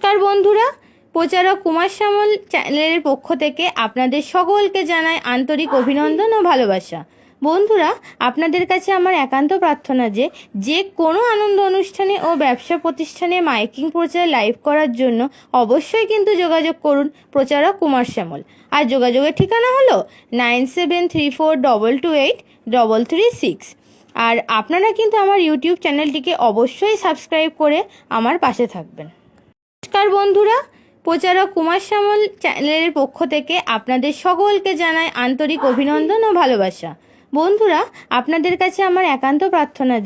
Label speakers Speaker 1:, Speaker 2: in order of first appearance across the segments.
Speaker 1: নমস্কার বন্ধুরা, প্রচারক কুমার শ্যামল চ্যানেলের পক্ষ থেকে আপনাদের সকলকে জানাই আন্তরিক অভিনন্দন ও ভালোবাসা। বন্ধুরা, আপনাদের কাছে আমার একান্ত প্রার্থনা যে কোনো আনন্দ অনুষ্ঠানে ও ব্যবসা প্রতিষ্ঠানে মাইকিং প্রচার লাইভ করার জন্য অবশ্যই কিন্তু যোগাযোগ করুন প্রচারক কুমার শ্যামল। আর যোগাযোগের ঠিকানা হলো 9734228336। আর আপনারা কিন্তু আমার ইউটিউব চ্যানেলটিকে অবশ্যই সাবস্ক্রাইব করে আমার পাশে থাকবেন। নমস্কার বন্ধুরা, প্রচারক কুমার শ্যামল চ্যানেলের পক্ষ থেকে আপনাদের সকলকে জানাই আন্তরিক অভিনন্দন ও ভালোবাসা। বন্ধুরা, আপনাদের কাছে আমার একান্ত প্রার্থনা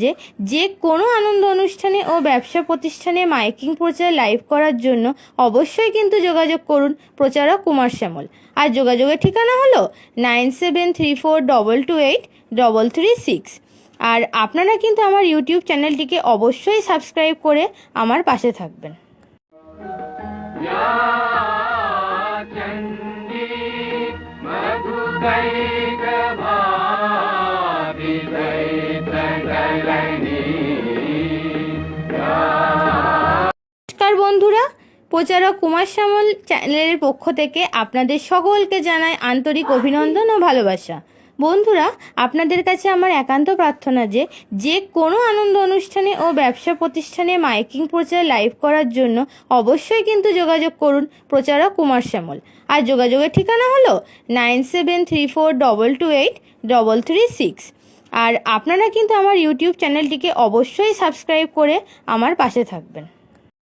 Speaker 1: যে কোনো আনন্দ অনুষ্ঠানে ও ব্যবসা প্রতিষ্ঠানে মাইকিং প্রচার লাইভ করার জন্য অবশ্যই কিন্তু যোগাযোগ করুন প্রচারক কুমার শ্যামল। আর যোগাযোগের ঠিকানা হলো 9734228336। আর আপনারা কিন্তু আমার ইউটিউব চ্যানেলটিকে অবশ্যই সাবস্ক্রাইব করে আমার পাশে থাকবেন। নমস্কার বন্ধুরা, প্রচারক কুমার শ্যামল চ্যানেলের পক্ষ থেকে আপনাদের সকলকে জানাই আন্তরিক অভিনন্দন ও ভালোবাসা। বন্ধুরা, আপনাদের কাছে আমার একান্ত প্রার্থনা যে কোনো আনন্দ অনুষ্ঠানে ও ব্যবসা প্রতিষ্ঠানে মাইকিং প্রচার লাইভ করার জন্য অবশ্যই কিন্তু যোগাযোগ করুন প্রচারক কুমার শ্যামল। আর যোগাযোগের ঠিকানা হলো 9734228336। আর আপনারা কিন্তু আমার ইউটিউব চ্যানেলটিকে অবশ্যই সাবস্ক্রাইব করে আমার পাশে থাকবেন।